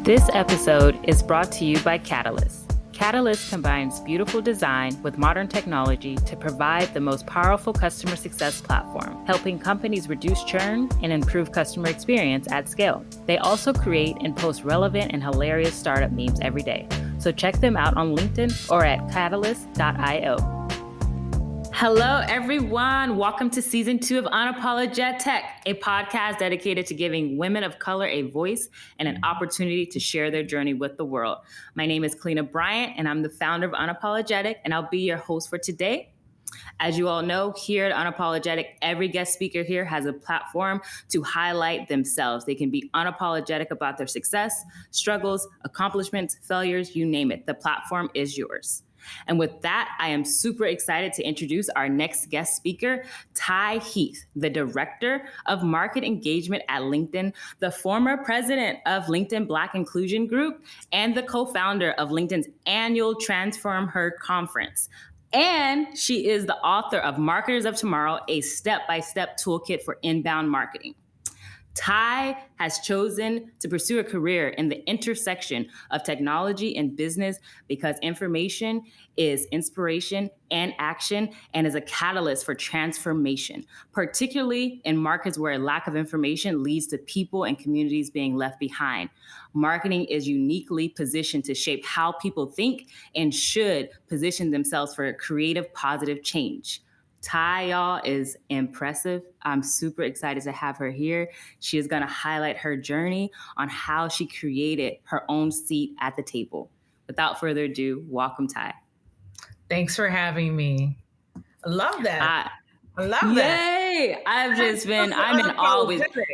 This episode is brought to you by Catalyst. Catalyst combines beautiful design with modern technology to provide the most powerful customer success platform, helping companies reduce churn and improve customer experience at scale. They also create and post relevant and hilarious startup memes every day. So check them out on LinkedIn or at catalyst.io. Hello, everyone. Welcome to season 2 of Unapologetic, a podcast dedicated to giving women of color a voice and an opportunity to share their journey with the world. My name is Kalina Bryant, and I'm the founder of Unapologetic, and I'll be your host for today. As you all know, here at Unapologetic, every guest speaker here has a platform to highlight themselves. They can be unapologetic about their success, struggles, accomplishments, failures, you name it. The platform is yours. And with that, I am super excited to introduce our next guest speaker, Ty Heath, the Director of Market Engagement at LinkedIn, the former president of LinkedIn Black Inclusion Group, and the co-founder of LinkedIn's annual Transform Her conference. And she is the author of Marketers of Tomorrow, a step-by-step toolkit for inbound marketing. Ty has chosen to pursue a career in the intersection of technology and business because information is inspiration and action and is a catalyst for transformation, particularly in markets where a lack of information leads to people and communities being left behind. Marketing is uniquely positioned to shape how people think and should position themselves for a creative, positive change. Ty, y'all, is impressive. I'm super excited to have her here. She is going to highlight her journey on how she created her own seat at the table. Without further ado, welcome, Ty. Thanks for having me. I love that. I love that. Yay! I'm in awe with you.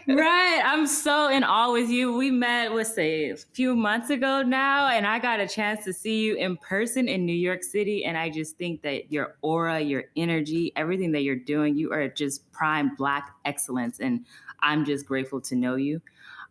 Right. I'm so in awe with you. We met, a few months ago now, and I got a chance to see you in person in New York City. And I just think that your aura, your energy, everything that you're doing, you are just prime Black excellence. And I'm just grateful to know you.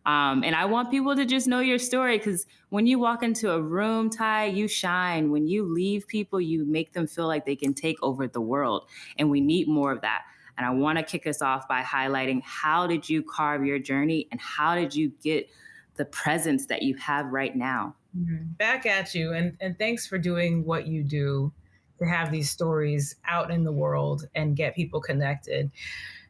And I want people to just know your story, because when you walk into a room, Ty, you shine. When you leave people, you make them feel like they can take over the world. And we need more of that. And I want to kick us off by highlighting, how did you carve your journey and how did you get the presence that you have right now? Back at you. And thanks for doing what you do to have these stories out in the world and get people connected.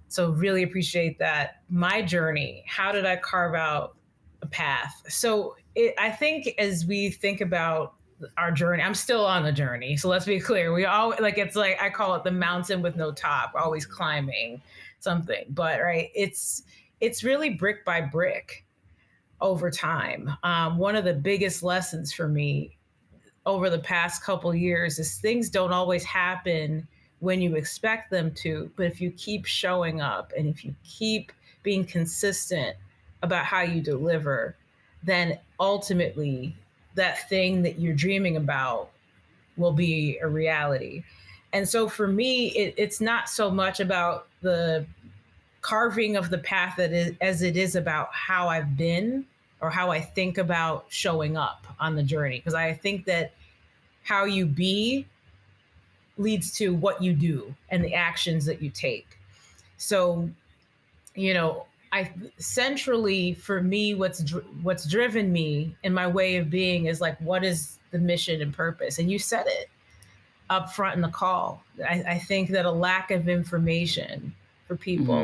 So really appreciate that. My journey, how did I carve out a path? So I think as we think about our journey, I'm still on the journey. So let's be clear. We all it's like, I call it the mountain with no top. We're always climbing something, but right. It's really brick by brick over time. One of the biggest lessons for me over the past couple years is things don't always happen when you expect them to, but if you keep showing up and if you keep being consistent about how you deliver, then ultimately that thing that you're dreaming about will be a reality. And so for me, it's not so much about the carving of the path as it is about how I've been or how I think about showing up on the journey. Because I think that how you be leads to what you do and the actions that you take. So, centrally for me, what's driven me in my way of being is like, what is the mission and purpose? And you said it up front in the call. I think that a lack of information for people,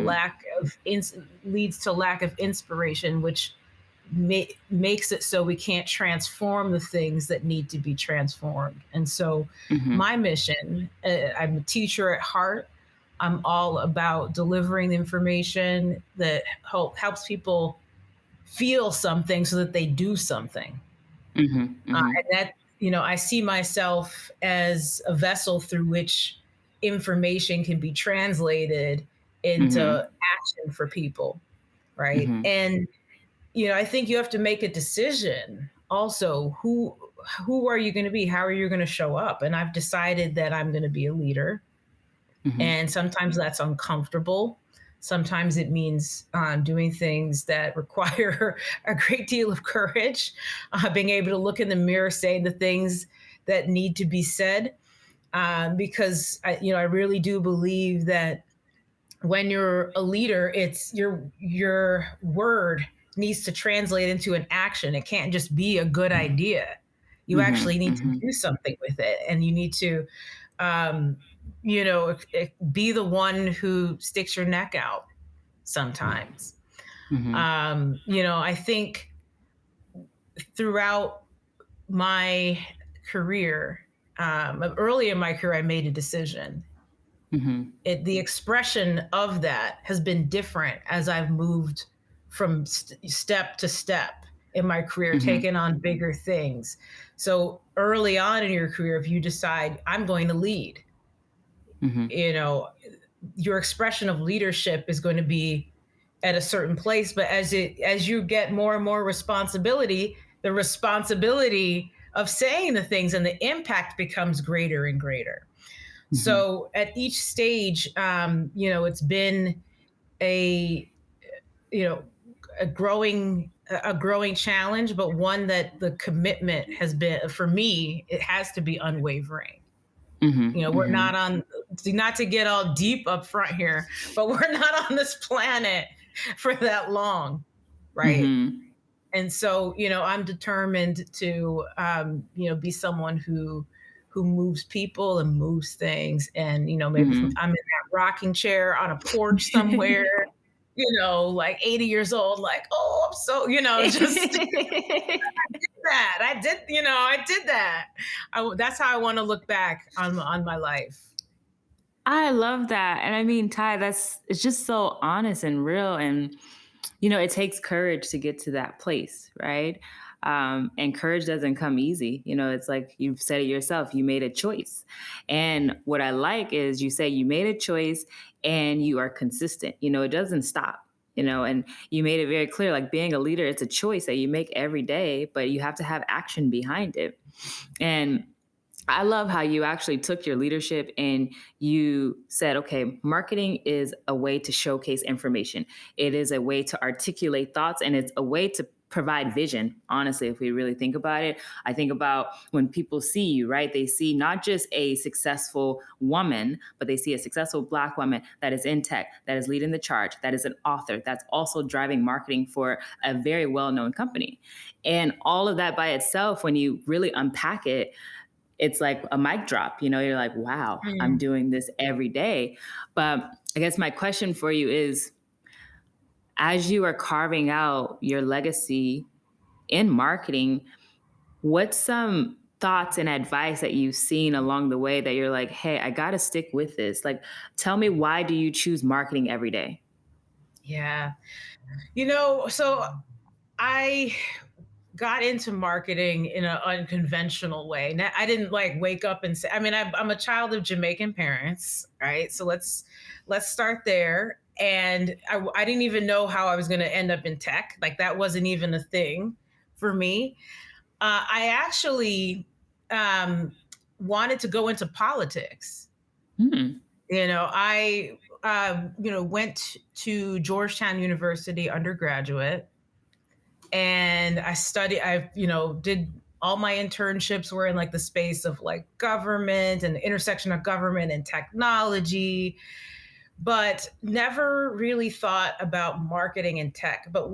leads to lack of inspiration, which makes it so we can't transform the things that need to be transformed. And so my mission, I'm a teacher at heart. I'm all about delivering the information that helps people feel something so that they do something. And that, I see myself as a vessel through which information can be translated into action for people. Right. And, I think you have to make a decision also. Who are you going to be? How are you going to show up? And I've decided that I'm going to be a leader. And sometimes that's uncomfortable. Sometimes it means doing things that require a great deal of courage, being able to look in the mirror, say the things that need to be said, because I really do believe that when you're a leader, it's your word needs to translate into an action. It can't just be a good idea. You Mm-hmm. actually need to Mm-hmm. do something with it, and you need to, um, be the one who sticks your neck out sometimes. Mm-hmm. I think throughout my career, early in my career, I made a decision. Mm-hmm. The expression of that has been different as I've moved from step to step in my career, Mm-hmm. taking on bigger things. So early on in your career, if you decide I'm going to lead, Mm-hmm. you know, your expression of leadership is going to be at a certain place. But as you get more and more responsibility, the responsibility of saying the things and the impact becomes greater and greater. Mm-hmm. So at each stage, it's been a you know a growing challenge, but one that the commitment has been, for me, it has to be unwavering. We're Mm-hmm. not on, not to get all deep up front here, but we're not on this planet for that long, right? Mm-hmm. And so, I'm determined to, be someone who moves people and moves things. And, maybe Mm-hmm. I'm in that rocking chair on a porch somewhere, like 80 years old, like, oh, I'm so, just that. I did that. That's how I want to look back on my life. I love that. And I mean, Ty, it's just so honest and real. And, it takes courage to get to that place, right? And courage doesn't come easy. It's like you've said it yourself, you made a choice. And what I like is you say you made a choice and you are consistent. It doesn't stop. And you made it very clear, like being a leader, it's a choice that you make every day, but you have to have action behind it. And I love how you actually took your leadership and you said, okay, marketing is a way to showcase information. It is a way to articulate thoughts, and it's a way to provide vision. Honestly, if we really think about it, I think about when people see you, right? They see not just a successful woman, but they see a successful Black woman that is in tech, that is leading the charge, that is an author, that's also driving marketing for a very well-known company. And all of that by itself, when you really unpack it, it's like a mic drop. You're like, wow, I'm Mm. doing this every day. But I guess my question for you is, as you are carving out your legacy in marketing, what's some thoughts and advice that you've seen along the way that you're like, hey, I got to stick with this? Like, tell me, why do you choose marketing every day? Yeah. So I got into marketing in an unconventional way. Now, I didn't like wake up and say, I mean, I'm a child of Jamaican parents, right? So let's start there. And I didn't even know how I was going to end up in tech. Like that wasn't even a thing for me. I actually um, wanted to go into politics. Hmm. I went to Georgetown University undergraduate, and did all my internships were in like the space of like government and the intersection of government and technology, but never really thought about marketing and tech. But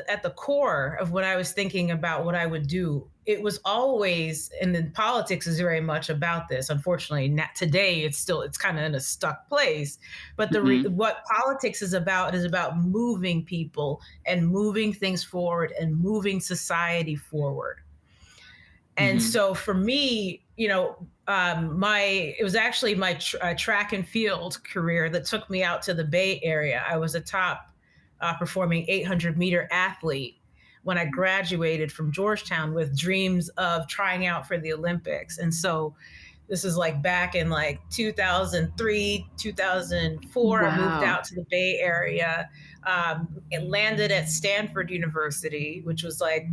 at the core of what I was thinking about what I would do, it was always, and then politics is very much about this. Unfortunately, not today, it's kind of in a stuck place. But Hmm. what politics is about moving people and moving things forward and moving society forward. And Hmm. so for me, it was actually my track and field career that took me out to the Bay Area. I was a top performing 800-meter athlete when I graduated from Georgetown with dreams of trying out for the Olympics. And so this is like back in like 2003, 2004. I moved Wow. out to the Bay Area. It landed at Stanford University, which was like,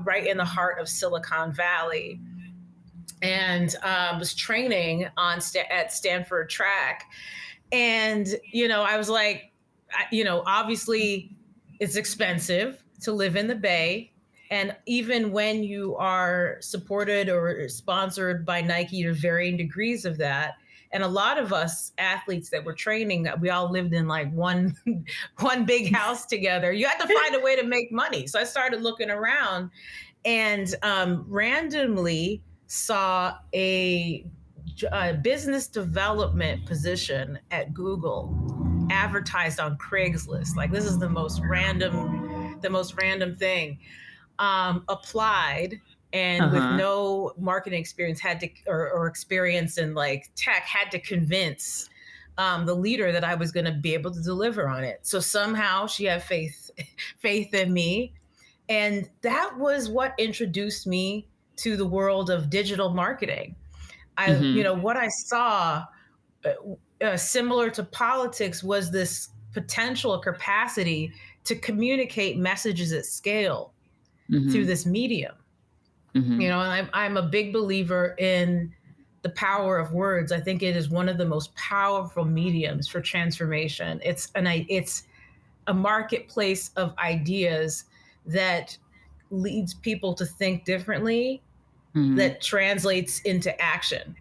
right in the heart of Silicon Valley, and was training at Stanford track. And, I was like, obviously it's expensive to live in the Bay. And even when you are supported or sponsored by Nike to varying degrees of that, And a lot of us athletes that were training, we all lived in like one one big house together. You had to find a way to make money. So I started looking around and randomly saw a business development position at Google advertised on Craigslist. Like, this is the most random thing. Applied, and with Uh-huh. no marketing experience, had to or experience in like tech, had to convince the leader that I was going to be able to deliver on it. So somehow she had faith in me, and that was what introduced me to the world of digital marketing. Mm-hmm. What I saw, similar to politics, was this potential capacity to communicate messages at scale through Mm-hmm. this medium. Mm-hmm. And I'm a big believer in the power of words. I think it is one of the most powerful mediums for transformation. It's a marketplace of ideas that leads people to think differently, Mm-hmm. that translates into action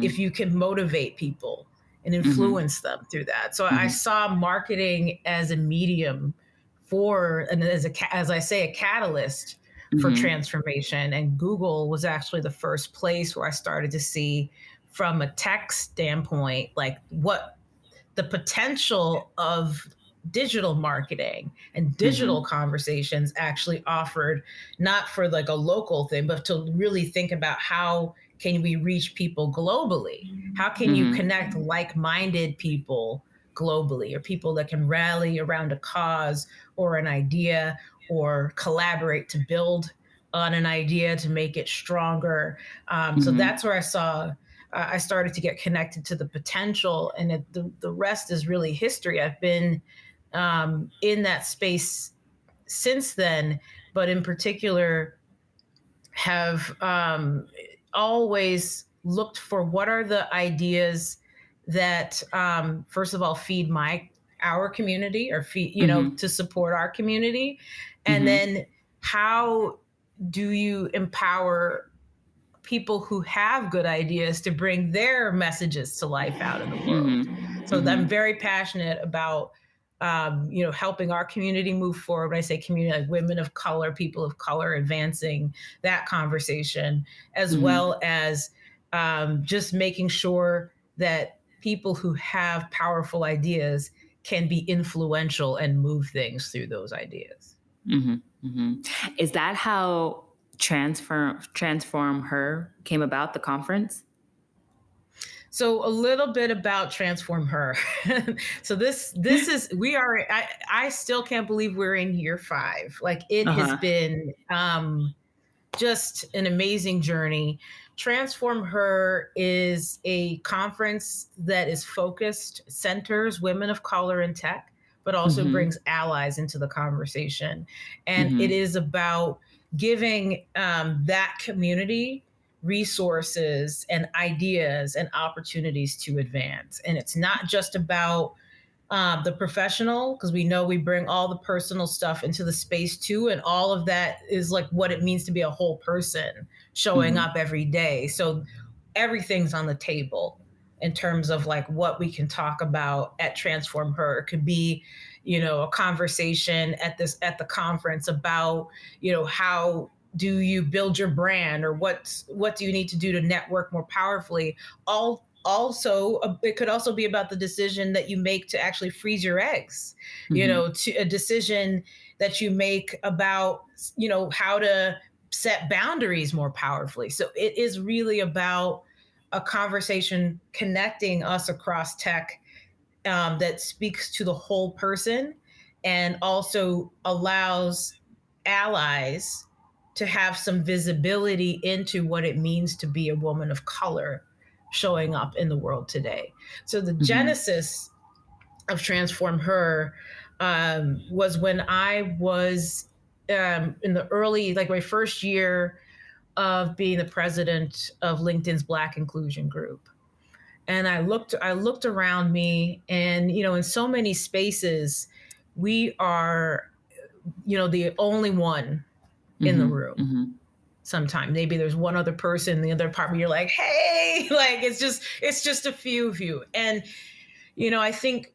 if Mm-hmm. you can motivate people and Mm-hmm. influence them through that. So I Mm-hmm. saw marketing as a medium for, and as I say, a catalyst for Mm-hmm. transformation. And Google was actually the first place where I started to see, from a tech standpoint, like what the potential of digital marketing and digital Mm-hmm. conversations actually offered, not for like a local thing, but to really think about how can we reach people globally? How can you Mm-hmm. connect like-minded people globally, or people that can rally around a cause or an idea, or collaborate to build on an idea to make it stronger? So Mm-hmm. that's where I started to get connected to the potential, and the rest is really history. I've been in that space since then, but in particular, have always looked for what are the ideas that, first of all, feed our community, or feed, Mm-hmm. to support our community, and Mm-hmm. then how do you empower people who have good ideas to bring their messages to life out in the world. Mm-hmm. So I'm Mm-hmm. very passionate about, helping our community move forward. When I say community, like women of color, people of color, advancing that conversation, as Mm-hmm. well as just making sure that people who have powerful ideas can be influential and move things through those ideas. Mm-hmm. Mm-hmm. Is that how transform her came about, the conference? So a little bit about Transform Her. So this is we are I still can't believe we're in year 5. Like, it has Uh-huh. been just an amazing journey. Transform Her is a conference that is focused, centers women of color in tech, but also Mm-hmm. brings allies into the conversation. And it Mm-hmm. is about giving that community resources and ideas and opportunities to advance. And it's not just about the professional, because we know we bring all the personal stuff into the space too, and all of that is like what it means to be a whole person showing Mm-hmm. up every day. So everything's on the table in terms of like what we can talk about at Transform Her. It could be, a conversation at the conference about, how do you build your brand, or what do you need to do to network more powerfully. All also It could also be about the decision that you make to actually freeze your eggs, Mm-hmm. to a decision that you make about, how to set boundaries more powerfully. So it is really about a conversation connecting us across tech, that speaks to the whole person, and also allows allies to have some visibility into what it means to be a woman of color showing up in the world today. So the Mm-hmm. genesis of Transform Her was when I was in the early, like my first year of being the president of LinkedIn's Black Inclusion Group. And I looked around me, and in so many spaces we are, the only one in the Mm-hmm. room. Mm-hmm. Sometimes maybe there's one other person in the other apartment, you're like, hey, like it's just a few of you. And I think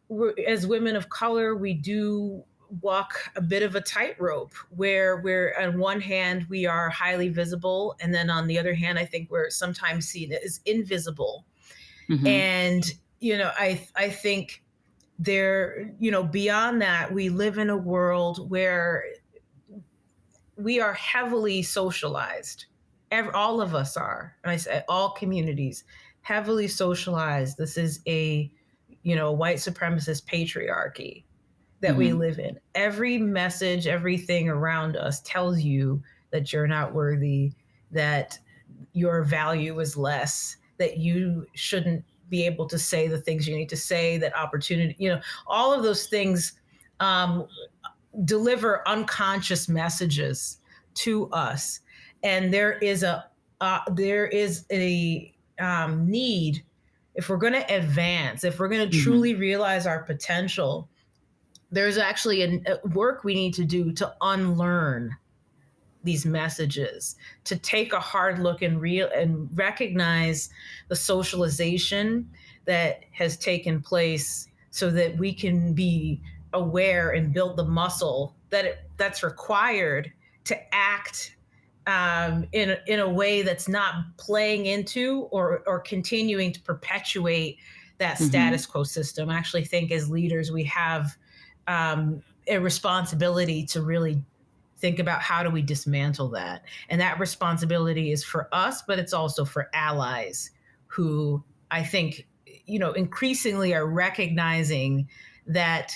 as women of color, we do walk a bit of a tightrope where we're, on one hand, we are highly visible, and then on the other hand, I think we're sometimes seen as invisible. Mm-hmm. And I think there, beyond that, we live in a world where we are heavily socialized. All of us are, and I say all communities, heavily socialized. This is a white supremacist patriarchy that we Mm-hmm. live in. Every message, everything around us tells you that you're not worthy, that your value is less, that you shouldn't be able to say the things you need to say, that opportunity, all of those things um, deliver unconscious messages to us. And there is a need, if we're going to advance, if we're going to Mm-hmm. truly realize our potential, there's actually a work we need to do to unlearn these messages, to take a hard look and recognize the socialization that has taken place, so that we can be aware and build the muscle that's required to act in a way that's not playing into or continuing to perpetuate that Mm-hmm. status quo system. I actually think as leaders we have a responsibility to really think about how do we dismantle that. And that responsibility is for us, but it's also for allies who, I think, increasingly are recognizing that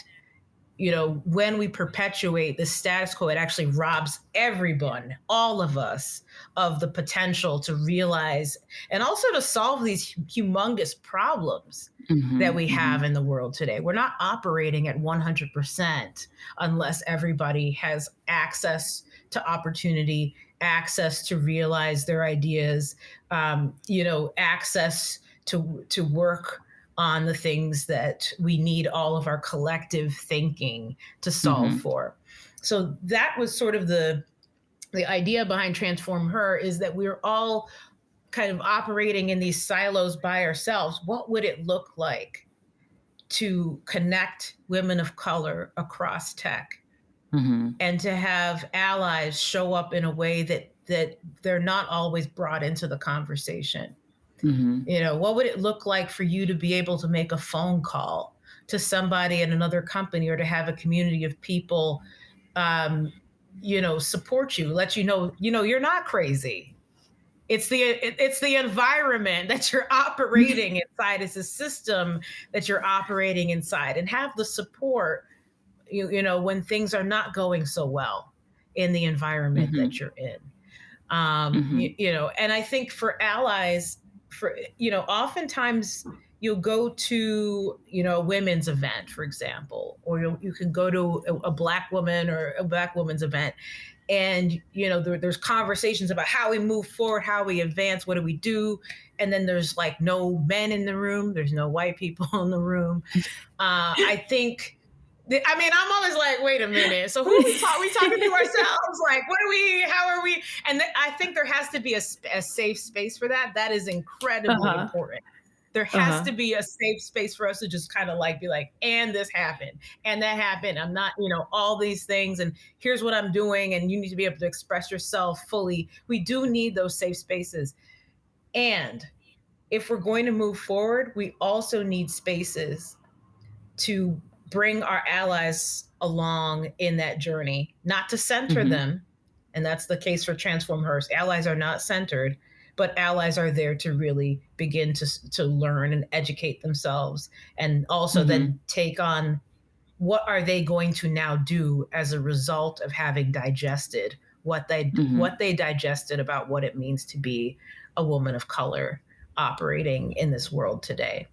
when we perpetuate the status quo, it actually robs everyone, all of us, of the potential to realize and also to solve these humongous problems that Mm-hmm. we Mm-hmm. have in the world today. We're not operating at 100% unless everybody has access to opportunity, access to realize their ideas, access to work on the things that we need all of our collective thinking to solve Mm-hmm. for. So that was sort of the idea behind Transform Her, is that we're all kind of operating in these silos by ourselves. What would it look like to connect women of color across tech, Mm-hmm. and to have allies show up in a way that they're not always brought into the conversation? Mm-hmm. What would it look like for you to be able to make a phone call to somebody at another company, or to have a community of people, support you, let you're not crazy. It's the environment that you're operating inside. It's a system that you're operating inside, and have the support, when things are not going so well in the environment that Mm-hmm. you're in. Mm-hmm. And I think for allies, oftentimes you'll go to, a women's event, for example, or you can go to a black woman or a black woman's event. And, there's conversations about how we move forward, how we advance, what do we do? And then there's like no men in the room. There's no white people in the room. I think, I'm always like, wait a minute. So who are we talking? We talking to ourselves? Like, what are we? How are we? And I think there has to be a safe space for that. That is incredibly Uh-huh. important. There has Uh-huh. to be a safe space for us to just kind of like be like, and this happened, and that happened. I'm not, all these things, and here's what I'm doing, and you need to be able to express yourself fully. We do need those safe spaces. And if we're going to move forward, we also need spaces to bring our allies along in that journey, not to center Mm-hmm. them. And that's the case for Transform Her. Allies are not centered, but allies are there to really begin to learn and educate themselves, and also Mm-hmm. then take on what are they going to now do as a result of having digested Mm-hmm. what they digested about what it means to be a woman of color operating in this world today.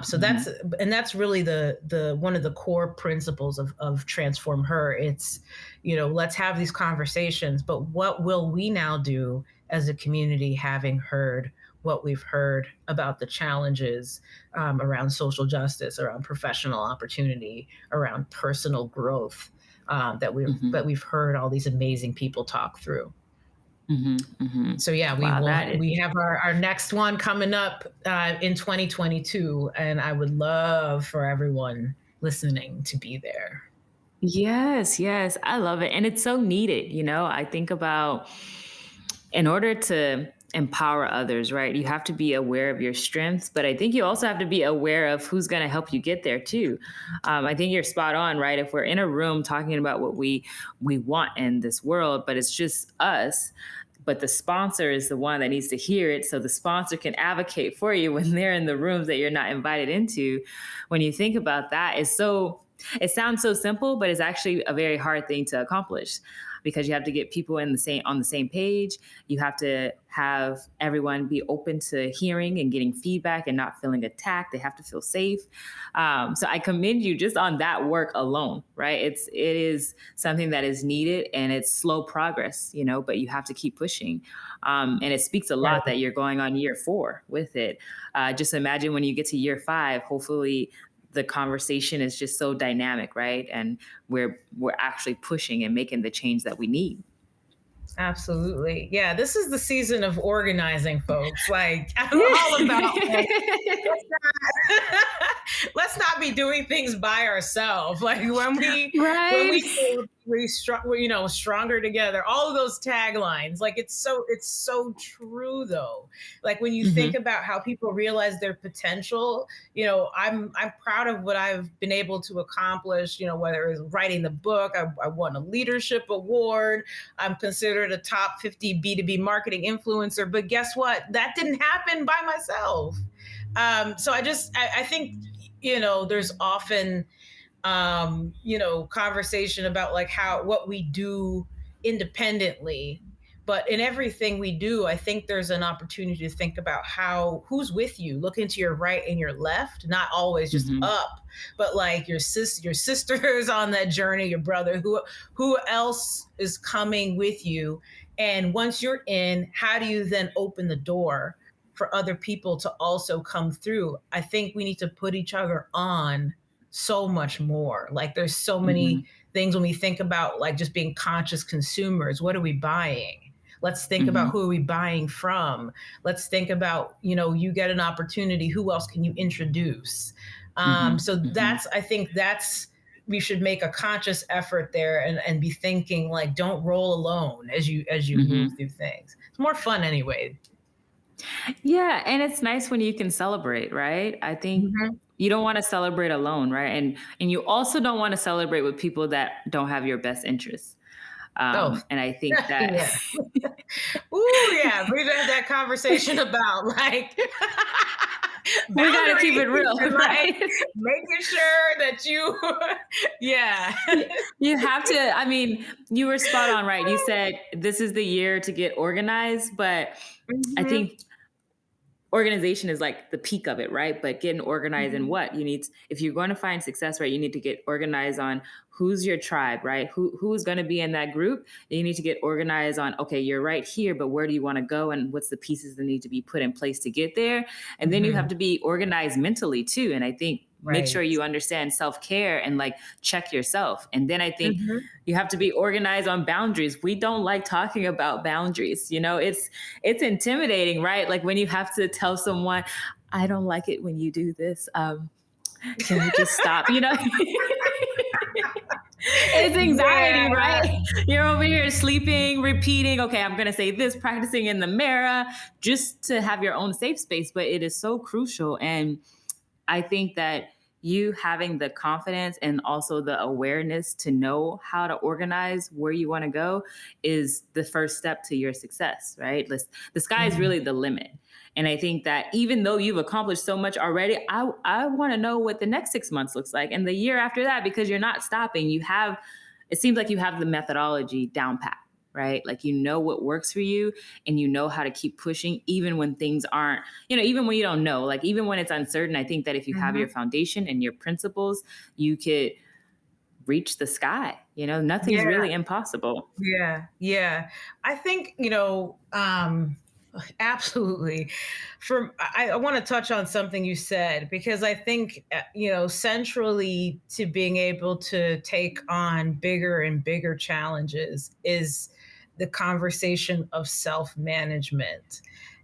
So Mm-hmm. that's really the one of the core principles of Transform Her. It's, let's have these conversations, but what will we now do as a community, having heard what we've heard about the challenges around social justice, around professional opportunity, around personal growth, that Mm-hmm. we've heard all these amazing people talk through. So yeah, Wow, that is, we have our next one coming up in 2022, and I would love for everyone listening to be there. yes, yes, I love it. And it's so needed. I think about, in order to empower others, right? You have to be aware of your strengths, but I think you also have to be aware of who's going to help you get there too. I think you're spot on, right? If we're in a room talking about what we want in this world, but it's just us, but the sponsor is the one that needs to hear it, so the sponsor can advocate for you when they're in the rooms that you're not invited into. When you think about that, it sounds so simple, but it's actually a very hard thing to accomplish, because you have to get people in the same on the same page. You have to have everyone be open to hearing and getting feedback and not feeling attacked. They have to feel safe. So I commend you just on that work alone, right? It is something that is needed, and it's slow progress, but you have to keep pushing. And it speaks a lot Right. that you're going on year 4 with it. Just imagine when you get to year 5, hopefully the conversation is just so dynamic, right? And we're actually pushing and making the change that we need. Absolutely. Yeah, this is the season of organizing, folks. Like I'm all about like Yeah. let's not, let's not be doing things by ourselves. Like when Right. we feel stronger together. All of those taglines, like it's so true though. Like when you think Hmm. about how people realize their potential, I'm proud of what I've been able to accomplish. Whether it's writing the book, I won a leadership award. I'm considered a top 50 B2B marketing influencer. But guess what? That didn't happen by myself. So I think, there's often, conversation about like what we do independently. But in everything we do, I think there's an opportunity to think about who's with you. Look into your right and your left, not always just Hmm. up, but like your sisters on that journey, your brother, who else is coming with you. And once you're in, how do you then open the door for other people to also come through? I think we need to put each other on so much more. Like there's so many Hmm. things when we think about like just being conscious consumers. What are we buying? Let's think about Hmm. who are we buying from. Let's think about, you get an opportunity. Who else can you introduce? Hmm. So Hmm. I think we should make a conscious effort there and be thinking like, don't roll alone as you move Hmm. through things. It's more fun anyway. Yeah, and it's nice when you can celebrate, right? I think Mhm. you don't want to celebrate alone, right? And you also don't want to celebrate with people that don't have your best interests. Oh, And I think that yeah. Ooh, yeah. We've had that conversation about like we got to keep it boundaries real, and like right? making sure that you, yeah. You have to, I mean, you were spot on, right? You said this is the year to get organized, but I Mhm, think organization is like the peak of it, right? But getting organized in mhm, what you need, if you're going to find success, right, you need to get organized on who's your tribe, right? Who's going to be in that group. You need to get organized on, okay, you're right here, but where do you want to go, and what's the pieces that need to be put in place to get there? And then you have mhm. to be organized mentally too. And I think make sure Right. you understand self-care and like check yourself. And then I think Mhm. you have to be organized on boundaries. We don't like talking about boundaries. It's intimidating, right? Like when you have to tell someone, I don't like it when you do this. Can we just stop? It's anxiety, Yeah. right? You're over here sleeping, repeating, okay, I'm going to say this, practicing in the mirror just to have your own safe space. But it is so crucial. And I think that you having the confidence and also the awareness to know how to organize where you want to go is the first step to your success, right? The sky is Mhm. really the limit. And I think that even though you've accomplished so much already, I want to know what the next 6 months looks like and the year after that, because you're not stopping. It seems like you have the methodology down pat, right? Like you know what works for you and you know how to keep pushing even when things aren't, even when you don't know, like even when it's uncertain. I think that if you have your Mhm. foundation and your principles, you could reach the sky. Nothing's Yeah. really impossible. Yeah. Yeah. I think, absolutely. I want to touch on something you said because I think, centrally to being able to take on bigger and bigger challenges is the conversation of self-management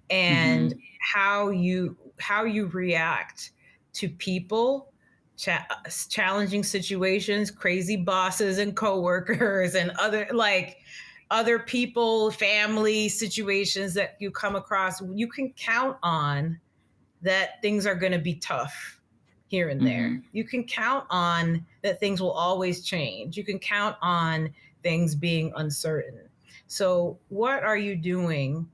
and Mhm. how you react to people, challenging situations, crazy bosses and coworkers, and other people, family situations that you come across. You can count on that things are going to be tough here and there. Mhm. You can count on that things will always change. You can count on things being uncertain. So, what are you doing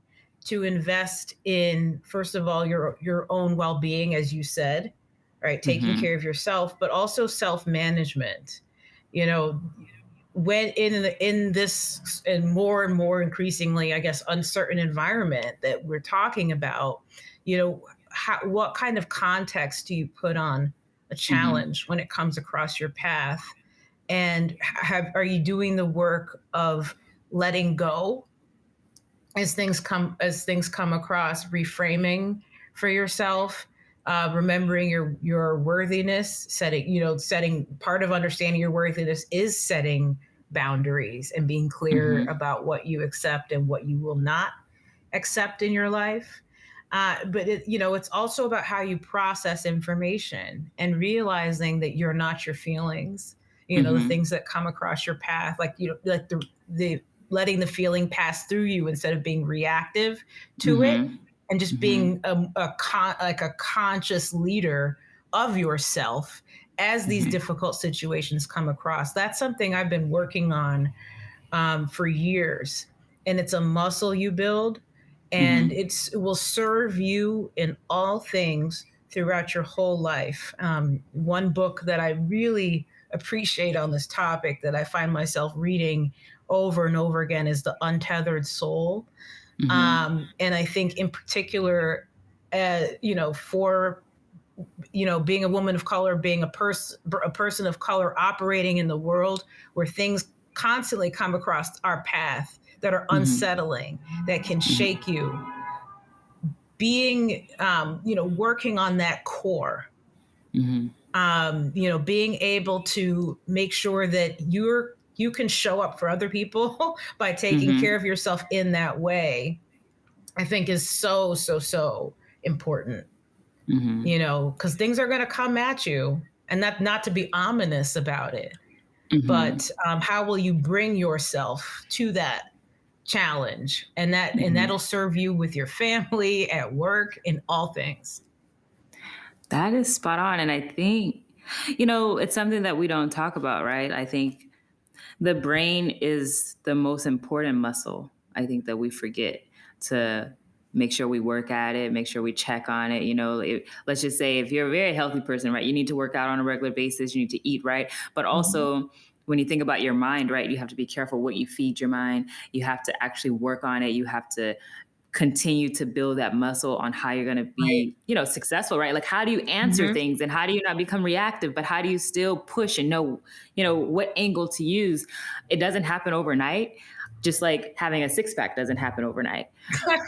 to invest in, first of all, your own well-being, as you said, right? Taking Mhm. care of yourself, but also self-management. You know, when in this and more increasingly, I guess, uncertain environment that we're talking about, what kind of context do you put on a Mhm. challenge when it comes across your path, and are you doing the work of letting go as things come across, reframing for yourself, remembering your worthiness, setting part of understanding your worthiness is setting boundaries and being clear Mhm. about what you accept and what you will not accept in your life. But it's also about how you process information and realizing that you're not your feelings. The Mhm. things that come across your path, like the letting the feeling pass through you instead of being reactive to it, Mhm. and just Mhm. being like a conscious leader of yourself as these Mhm. difficult situations come across. That's something I've been working on for years. And it's a muscle you build, and Mhm. it will serve you in all things throughout your whole life. One book that I really appreciate on this topic that I find myself reading over and over again is The Untethered Soul. Mhm. And I think in particular, for being a woman of color, being a person of color operating in the world where things constantly come across our path that are Mhm. unsettling, that can Mhm. shake you. Being, working on that core, Mhm. being able to make sure that you can show up for other people by taking care Mhm. of yourself in that way, I think is so, so, so important. Mhm. Because things are going to come at you, and that, not to be ominous about it, Mhm. but how will you bring yourself to that challenge, and Mhm. that'll serve you with your family, at work, in all things. That is spot on. And I think, it's something that we don't talk about, right? I think the brain is the most important muscle. I think that we forget to make sure we work at it, make sure we check on it. Let's just say if you're a very healthy person, right, you need to work out on a regular basis, you need to eat right. But Mhm. also, when you think about your mind, right, you have to be careful what you feed your mind. You have to actually work on it. You have to continue to build that muscle on how you're going to Right. be, successful, right? Like, how do you answer Mhm. things and how do you not become reactive, but how do you still push and know, what angle to use? It doesn't happen overnight. Just like having a six pack doesn't happen overnight.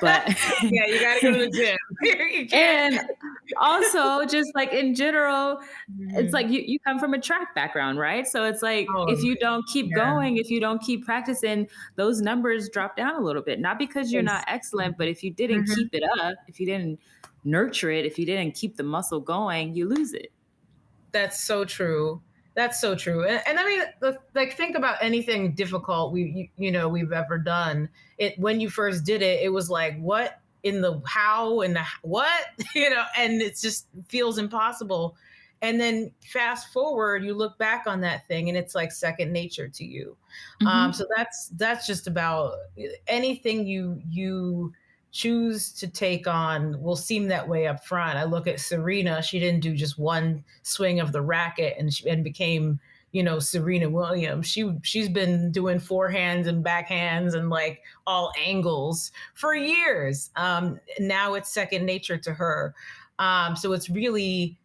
But Yeah, you got to go to the gym. You can't. and also just like in general, it's Mhm. like you come from a track background, right? So it's like if Oh, you don't keep yeah. going, if you don't keep practicing, those numbers drop down a little bit. Not because you're not It's- excellent, but if you didn't Mhm. keep it up, if you didn't nurture it, if you didn't keep the muscle going, you lose it. That's so true. That's so true. And I mean, like, think about anything difficult we've ever done. It When you first did it, it was like, what in the how and the what, and it just feels impossible. And then fast forward, you look back on that thing, and it's like second nature to you. So Hmm. that's just about anything you choose to take on will seem that way up front. I look at Serena; she didn't do just one swing of the racket and became, Serena Williams. She's been doing forehands and backhands and like all angles for years. Now it's second nature to her. So it's really,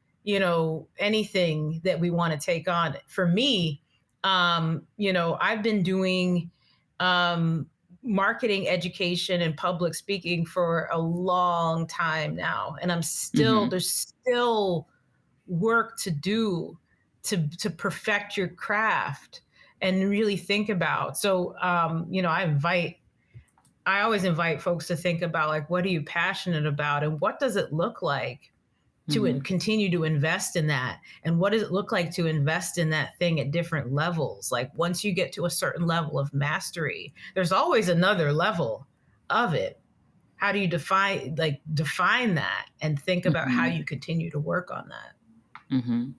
anything that we want to take on. For me, I've been doing um, marketing education and public speaking for a long time now, and Hmm. there's still work to do to perfect your craft and really think about. So I invite I always invite folks to think about, like, what are you passionate about and what does it look like to Mm-hmm. continue to invest in that? And what does it look like to invest in that thing at different levels? Like, once you get to a certain level of mastery, there's always another level of it. How do you define that and think about how Mm-hmm. you continue to work on that? Mm-hmm.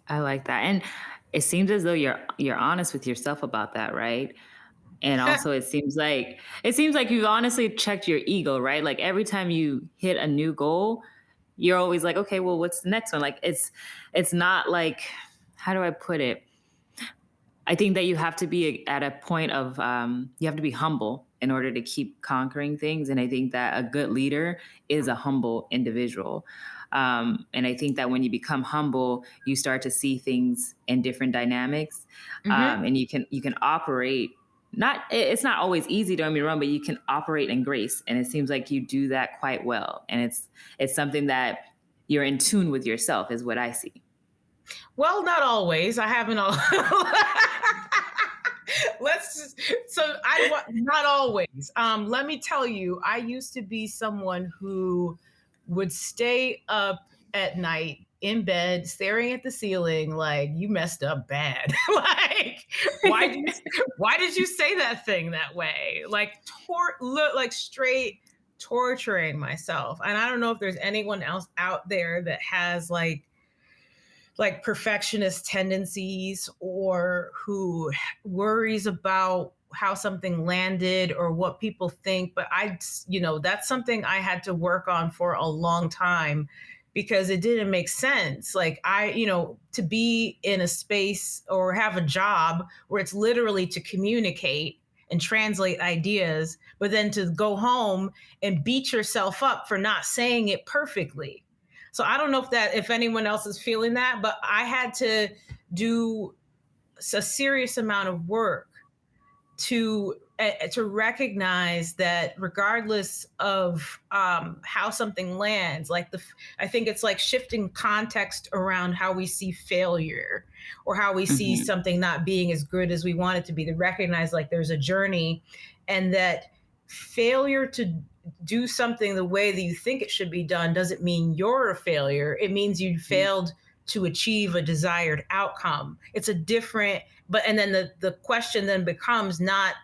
I like that. And it seems as though you're honest with yourself about that, right? And also it seems like you've honestly checked your ego, right? Like every time you hit a new goal, you're always like, okay, well, what's the next one? Like it's not like, how do I put it? I think that you have to be at a point of you have to be humble in order to keep conquering things. And I think that a good leader is a humble individual. And I think that when you become humble, you start to see things in different dynamics, Hmm. and you can operate. Not it's not always easy, don't get me wrong, but you can operate in grace, and it seems like you do that quite well. And it's something that you're in tune with yourself, is what I see. Well, not always. I haven't all. Let's just, not always. Let me tell you, I used to be someone who would stay up at night in bed staring at the ceiling like, you messed up bad. Like, why did you why did you say that thing that way? Like, like straight torturing myself. And I don't know if there's anyone else out there that has like perfectionist tendencies, or who worries about how something landed or what people think. But that's something I had to work on for a long time, because it didn't make sense. Like, to be in a space or have a job where it's literally to communicate and translate ideas, but then to go home and beat yourself up for not saying it perfectly. So I don't know if anyone else is feeling that, but I had to do a serious amount of work to recognize that, regardless of how something lands, I think it's like shifting context around how we see failure, or how we see Hmm. something not being as good as we want it to be, to recognize like there's a journey, and that failure to do something the way that you think it should be done doesn't mean you're a failure. It means you failed to achieve a desired outcome. It's a different, and then the question then becomes not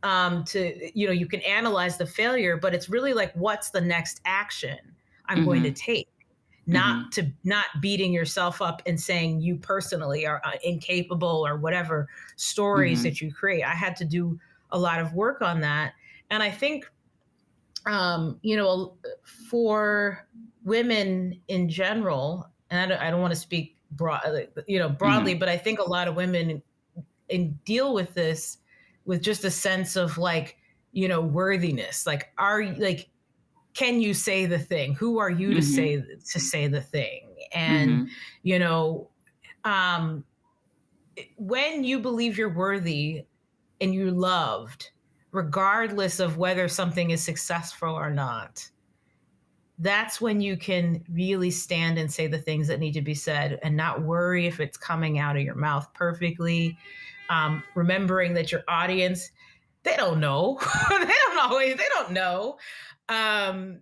you can analyze the failure, but it's really like, what's the next action I'm going to Hmm. take? Hmm. Not beating yourself up and saying you personally are incapable, or whatever stories Hmm. that you create. I had to do a lot of work on that. And I think, for women in general, and I don't want to speak broadly, Hmm. but I think a lot of women deal with this with just a sense of like, worthiness. Like, can you say the thing? Who are you to Hmm. say the thing? And Hmm. you know, um, when you believe you're worthy and you're loved, regardless of whether something is successful or not, that's when you can really stand and say the things that need to be said, and not worry if it's coming out of your mouth perfectly. Remembering that your audience, they don't know. They don't know. Um,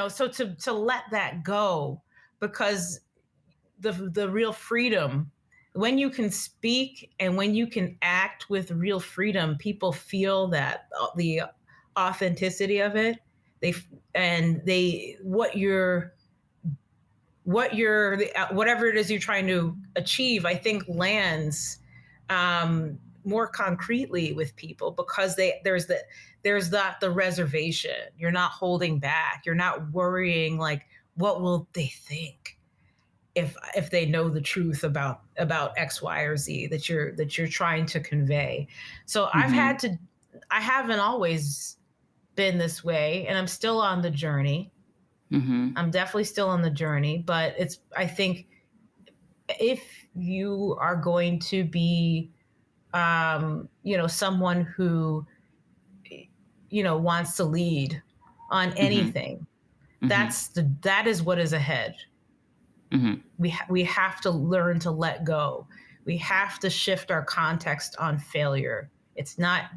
so to let that go, because the real freedom, when you can speak and when you can act with real freedom, people feel that, the authenticity of it. They and they whatever it is you're trying to achieve, I think lands more concretely with people, because there's that the reservation. You're not holding back. You're not worrying like, what will they think if they know the truth about X, Y, or Z that you're trying to convey. So Hmm. I haven't always been this way, and I'm still on the journey. Hmm. I'm definitely still on the journey, but I think, if you are going to be, someone who, wants to lead on Hmm. anything, Hmm. that is what is ahead. Hmm. We have to learn to let go. We have to shift our context on failure. It's not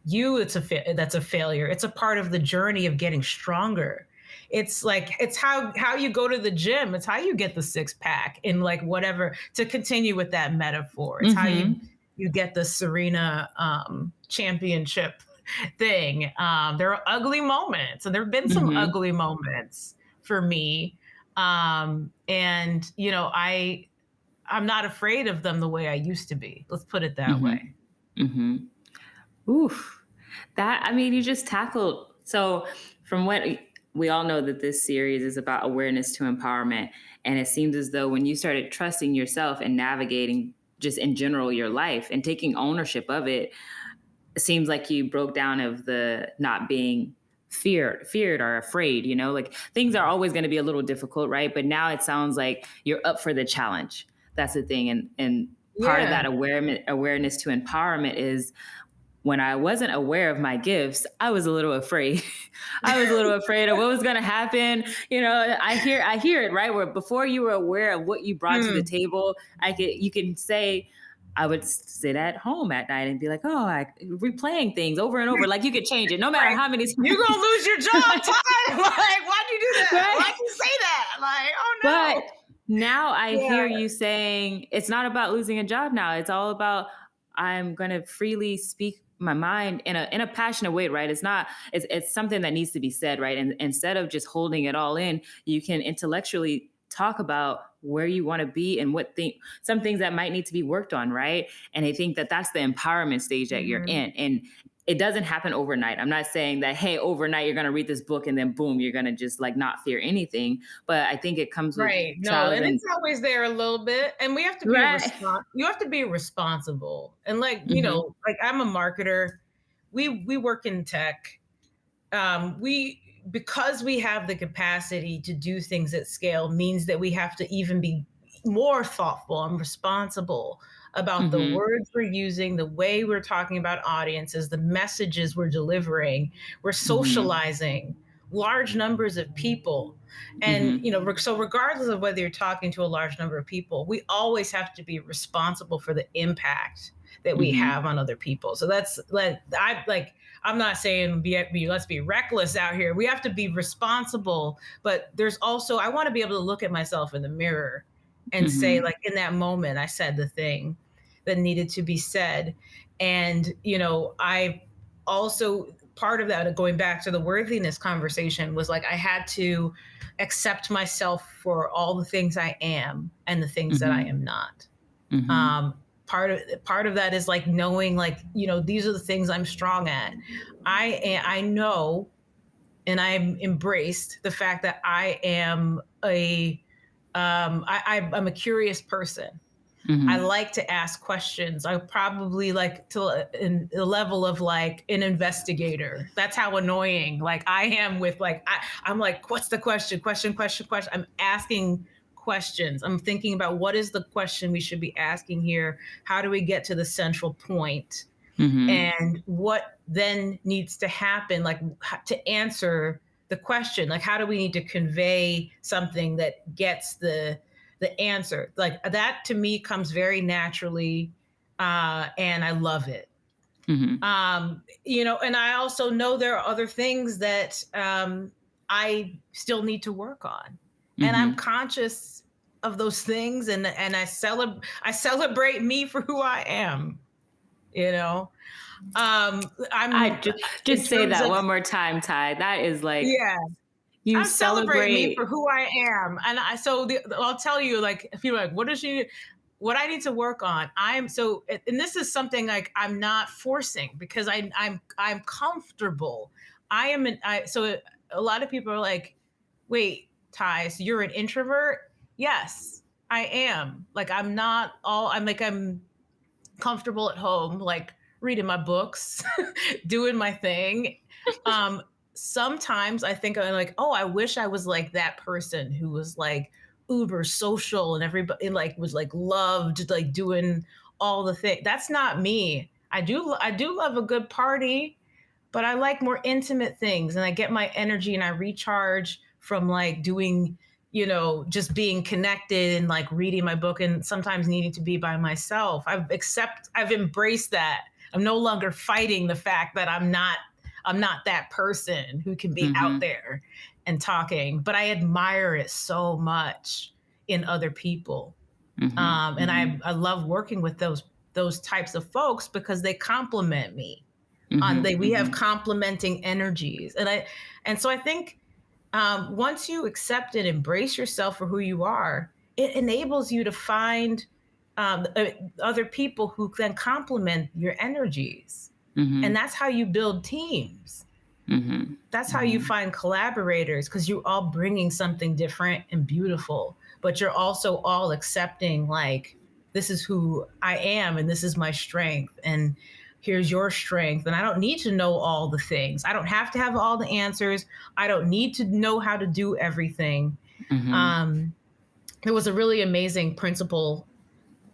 that's a failure. It's a part of the journey of getting stronger. It's like it's how you go to the gym. It's how you get the six pack and like whatever, to continue with that metaphor. It's how Mm-hmm. you get the Serena championship thing. There are ugly moments, and there have been some Mm-hmm. ugly moments for me. And I'm not afraid of them the way I used to be. Let's put it that way. Mm-hmm. Mm-hmm. Oof. That, I mean, you just tackled. So, from what we all know, that this series is about awareness to empowerment. And it seems as though when you started trusting yourself and navigating just in general your life and taking ownership of it, it seems like you broke down of the not being feared or afraid, like things are always going to be a little difficult, right? But now it sounds like you're up for the challenge. That's the thing. And part of Yeah. that awareness to empowerment is, when I wasn't aware of my gifts, I was a little afraid. I was a little afraid of what was going to happen. I hear it, right? Where before you were aware of what you brought to the Mm. table, you can say, I would sit at home at night and be like, oh, I replaying things over and over. Like you could change it no matter Right. how many You're times. gonna lose your job, Ty. Like, why'd you do that? Right? Why'd you say that? Like, But oh now I no. Yeah. hear you saying it's not about losing a job now. It's all about, I'm going to freely speak my mind in a passionate way, right? It's something that needs to be said, right? And instead of just holding it all in, you can intellectually talk about where you want to be and some things that might need to be worked on, right? And I think that that's the empowerment stage that you're Mhm. in. And it doesn't happen overnight. I'm not saying that, hey, overnight you're going to read this book and then boom, you're going to just like not fear anything. But I think it comes with Right. No, trials and and it's always there a little bit. And we have to be right. you have to be responsible. And like, Hmm. like I'm a marketer. We work in tech. We Because we have the capacity to do things at scale means that we have to even be more thoughtful and responsible about the Hmm. words we're using, the way we're talking about audiences, the messages we're delivering. We're Hmm. socializing large numbers of people. And, Hmm. so regardless of whether you're talking to a large number of people, we always have to be responsible for the impact that we Hmm. have on other people. So that's like, I'm not saying let's be reckless out here. We have to be responsible, but there's also, I want to be able to look at myself in the mirror and say, Hmm. like, in that moment, I said the thing that needed to be said. And, I also, part of that, going back to the worthiness conversation, was like, I had to accept myself for all the things I am and the things that I Hmm. am not. Hmm. um part of that is like knowing, like, these are the things I'm strong at. I know, and I'm embraced the fact that I am I'm a curious person. I Hmm. like to ask questions. I probably like to in the level of like an investigator. That's how annoying like I am with like I'm like, what's the question? Question. I'm asking questions. I'm thinking about what is the question we should be asking here? How do we get to the central point? Hmm. And what then needs to happen, like to answer the question, like how do we need to convey something that gets the answer, like that to me comes very naturally. And I love it. Hmm. And I also know there are other things that I still need to work on, and I'm Hmm. conscious of those things, and I celebrate me for who I am, you know I I'm in just say terms that of, one more time, Ty. That is like, yeah, you I celebrate me for celebrate. who I am. And I'll tell you, like, if you're like, what I need to work on. And this is something like I'm not forcing, because I'm comfortable. I am an, I, so a lot of people are like, wait, Ty, so you're an introvert? Yes, I am. Like, I'm comfortable at home, like reading my books, doing my thing. Um, Sometimes I think I'm like, oh, I wish I was like that person who was like uber social and everybody like was like loved, like doing all the things. That's not me. I do love a good party, but I like more intimate things, and I get my energy and I recharge from like doing, just being connected and like reading my book and sometimes needing to be by myself. I've embraced that. I'm no longer fighting the fact that I'm not that person who can be out there and talking, but I admire it so much in other people. And I love working with those types of folks because they complement me. We have complementing energies, and so I think once you accept and embrace yourself for who you are, it enables you to find other people who then complement your energies. And that's how you build teams. That's how you find collaborators, because you're all bringing something different and beautiful, but you're also all accepting, like, this is who I am and this is my strength. And here's your strength. And I don't need to know all the things. I don't have to have all the answers. I don't need to know how to do everything. There was a really amazing principle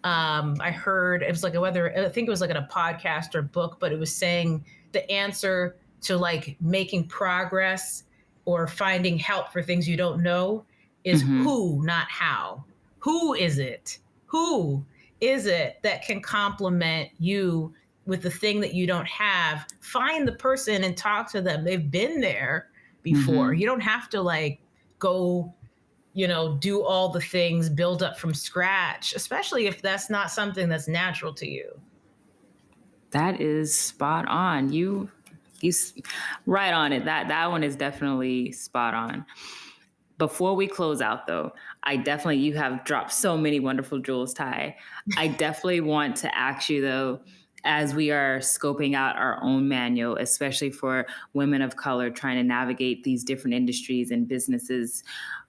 I heard. It was like I think it was like in a podcast or book, but it was saying the answer to like making progress or finding help for things you don't know is who, not how. Who is it? Who is it that can complement you with the thing that you don't have? Find the person and talk to them. They've been there before. You don't have to like go, do all the things, build up from scratch, especially if that's not something that's natural to you. That is spot on. You right on it. That one is definitely spot on. Before we close out though, you have dropped so many wonderful jewels, Ty. I definitely want to ask you though, as we are scoping out our own manual, especially for women of color trying to navigate these different industries and businesses,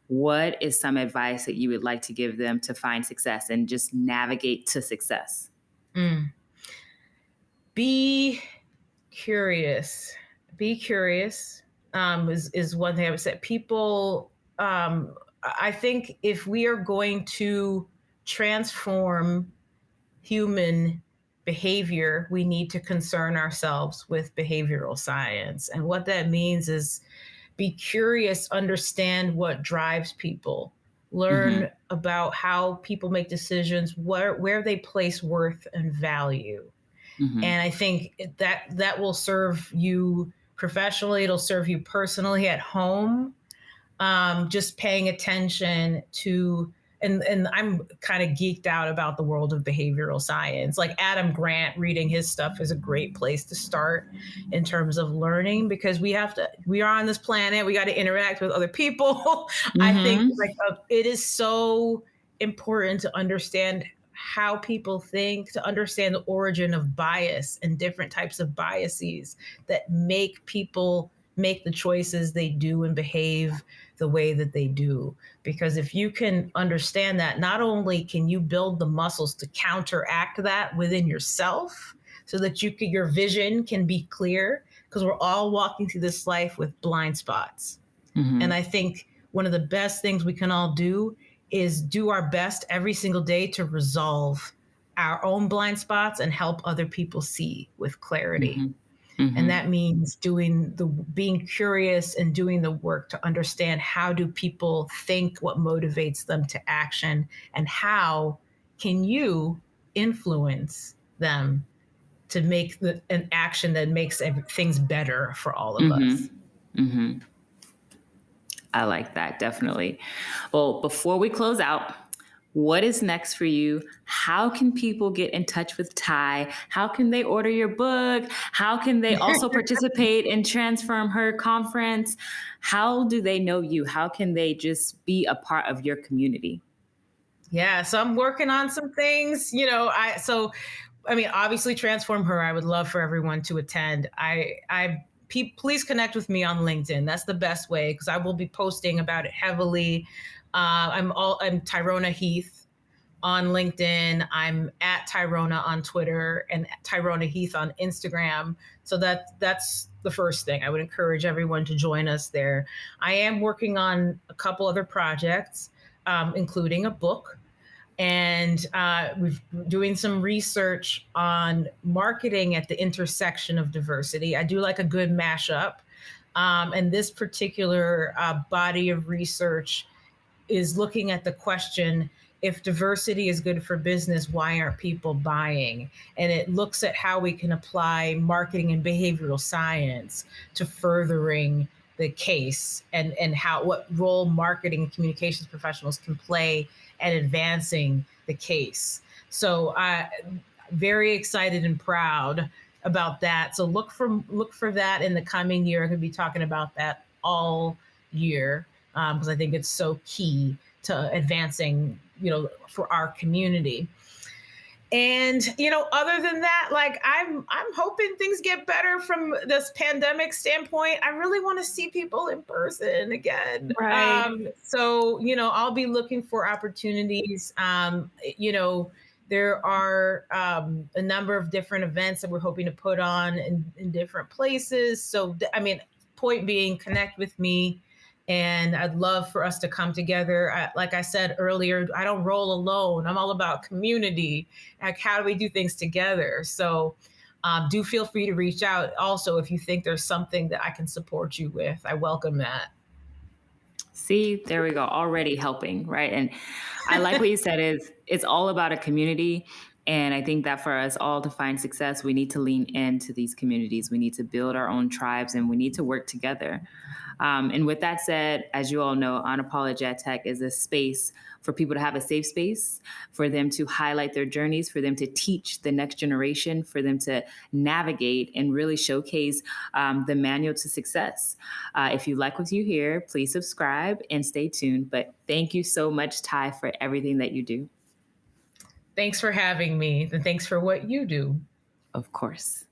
what is some advice that you would like to give them to find success and just navigate to success? Be curious. Be curious is one thing I would say. People, I think if we are going to transform human behavior, we need to concern ourselves with behavioral science. And what that means is be curious, understand what drives people, learn about how people make decisions, where they place worth and value. And I think that will serve you professionally. It'll serve you personally at home. Just paying attention to, and I'm kind of geeked out about the world of behavioral science. Like Adam Grant, reading his stuff is a great place to start in terms of learning, because we are on this planet. We got to interact with other people. I think it is so important to understand how people think, to understand the origin of bias and different types of biases that make people make the choices they do and behave the way that they do. Because if you can understand that, not only can you build the muscles to counteract that within yourself so that your vision can be clear, because we're all walking through this life with blind spots. And I think one of the best things we can all do is do our best every single day to resolve our own blind spots and help other people see with clarity. And that means being curious and doing the work to understand, how do people think, what motivates them to action, and how can you influence them to make an action that makes things better for all of us. I like that, definitely. Well, before we close out, what is next for you? How can people get in touch with Ty? How can they order your book? How can they also participate in Transform Her conference? How do they know you? How can they just be a part of your community? Yeah, so I'm working on some things, obviously Transform Her, I would love for everyone to attend. Please connect with me on LinkedIn. That's the best way, because I will be posting about it heavily. I'm Tyrona Heath on LinkedIn. I'm at Tyrona on Twitter and Tyrona Heath on Instagram. So that's the first thing. I would encourage everyone to join us there. I am working on a couple other projects, including a book. And we've doing some research on marketing at the intersection of diversity. I do like a good mashup. And this particular body of research is looking at the question, if diversity is good for business, why aren't people buying? And it looks at how we can apply marketing and behavioral science to furthering the case, and how what role marketing and communications professionals can play at advancing the case. So I very excited and proud about that. So look for that in the coming year. I'm going to be talking about that all year, because I think it's so key to advancing, for our community. And other than that, like I'm hoping things get better from this pandemic standpoint. I really want to see people in person again. Right. So I'll be looking for opportunities. There are a number of different events that we're hoping to put on in different places. So I mean, point being, connect with me. And I'd love for us to come together. Like I said earlier, I don't roll alone. I'm all about community. Like, how do we do things together? So do feel free to reach out. Also, if you think there's something that I can support you with, I welcome that. See, there we go. Already helping, right? And I like what you said is it's all about a community. And I think that for us all to find success, we need to lean into these communities. We need to build our own tribes and we need to work together. And with that said, as you all know, Unapologetic is a space for people to have a safe space, for them to highlight their journeys, for them to teach the next generation, for them to navigate and really showcase the manual to success. If you like what you hear, please subscribe and stay tuned. But thank you so much, Ty, for everything that you do. Thanks for having me, and thanks for what you do. Of course.